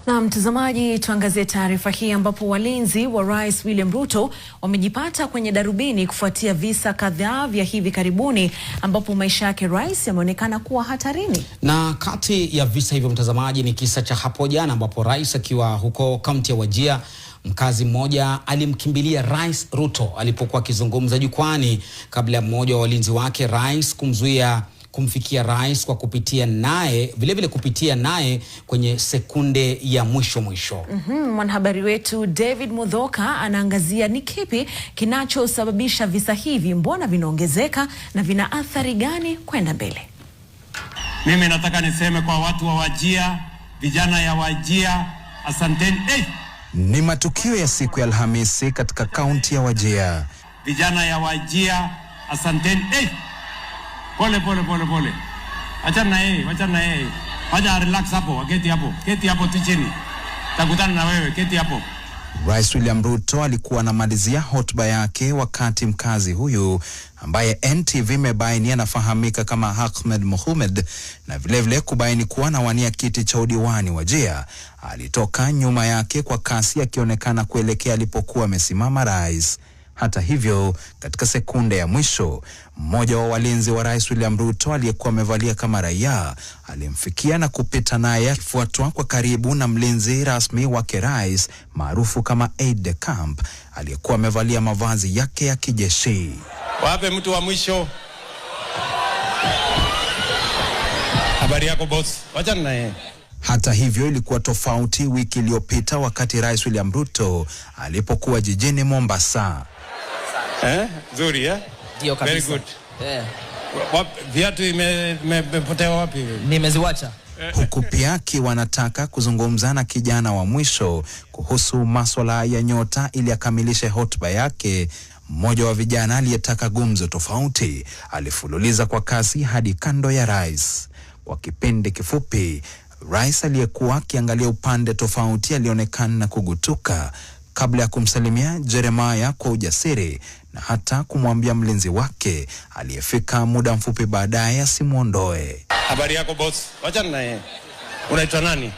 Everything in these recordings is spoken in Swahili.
Na mtazamaji, tuangazie taarifa hii ambapo walinzi wa Rais William Ruto wamejipata kwenye darubini kufuatia visa kadhaa vya hivi karibuni ambapo maisha yake rais yameonekana kuwa hatarini. Na kati ya visa hivyo mtazamaji ni kisa cha hapo jana ambapo rais akiwa huko kaunti ya Wajir, mkazi mmoja alimkimbilia Rais Ruto alipokuwa akizungumza jukwani kabla ya mmoja wa walinzi wake rais kumzuia kumfikia rais kwa kupitia naye vilevile kupitia naye kwenye sekunde ya mwisho. Mwanahabari wetu David Mudhoka anaangazia ni kipi kinachosababisha visa hivi, mbona vinaongezeka na vina athari gani kwenda mbele. Mimi nataka niseme kwa watu wa Wajir, vijana ya Wajir, asanteni. Ni matukio ya siku ya Alhamisi katika kaunti ya Wajir. Vijana ya Wajir, asanteni. Pole. Achana yeye. Wacha relax hapo, keti hapo tichini. Takutana na wewe, keti hapo. Rais William Ruto alikuwa anamalizia hotuba yake wakati mkazi huyu ambaye NTV imebaini anafahamika kama Ahmed Mohamed na vilevile kubaini kuwa anawania kiti cha udiwani Wajir, alitoka nyuma yake kwa kasi akionekana kuelekea alipokuwa amesimama rais. Hata hivyo, katika sekunde ya mwisho, mmoja wa walinzi wa Rais William Ruto aliyekuwa amevalia kama raia alimfikia na kupita naye, akifuatwa kwa karibu na mlinzi rasmi wake rais maarufu kama aide de camp aliyekuwa amevalia mavazi yake ya kijeshi. Wape mtu wa mwisho. Habari yako boss? Wacha naye. Hata hivyo, ilikuwa tofauti wiki iliyopita wakati Rais William Ruto alipokuwa jijini Mombasa. Zuri Ndio kabisa. Very good. Viatu imepotea wapi? Nimeziwacha. Huku pia akiwa anataka kuzungumza na kijana wa mwisho kuhusu masuala ya nyota ili akamilishe hotuba yake, mmoja wa vijana aliyetaka gumzo tofauti alifululiza kwa kasi hadi kando ya rais. Kwa kipindi kifupi, rais aliyekuwa akiangalia upande tofauti alionekana kugutuka kabla ya kumsalimia Jeremiah kwa ujasiri na hata kumwambia mlinzi wake aliyefika muda mfupi baadaye asimuondoe. Habari yako boss? Wacha naye. Unaitwa nani?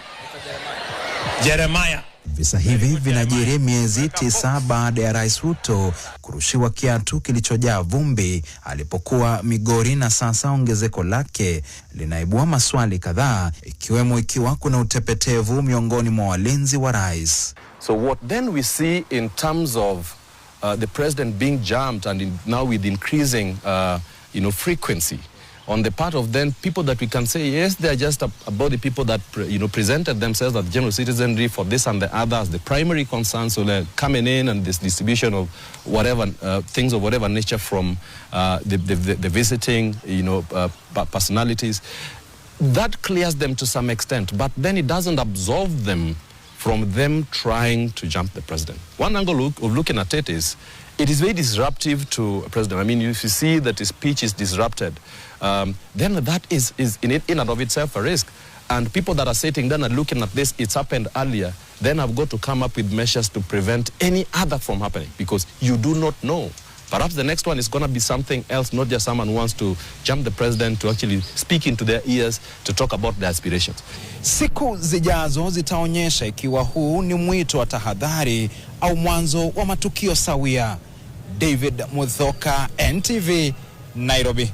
Jeremiah. Visa hivi vinajiri miezi 9 baada ya Rais Ruto kurushiwa kiatu kilichojaa vumbi alipokuwa Migori, na sasa ongezeko lake linaibua maswali kadhaa, ikiwemo ikiwa kuna utepetevu miongoni mwa walinzi wa rais. So what then we see in terms of the president being jumped and now with increasing frequency on the part of then people that we can say, yes, they are just about the people that presented themselves as general citizenry for this and the other as the primary concern. So they're coming in and this distribution of whatever things of whatever nature from the visiting personalities, that clears them to some extent, but then it doesn't absolve them from them trying to jump the president. One angle of looking at it is very disruptive to a president. I mean, if you see that his speech is disrupted, then that is in and of itself a risk. And people that are sitting down and looking at this, it's happened earlier, then have got to come up with measures to prevent any other from happening, because you do not know. Perhaps the next one is going to be something else, not just someone who wants to jump the president to actually speak into their ears to talk about their aspirations. Siku zijazo zitaonyesha ikiwa huu ni mwito wa tahadhari au mwanzo wa matukio sawia. David Mudhoka, NTV, Nairobi.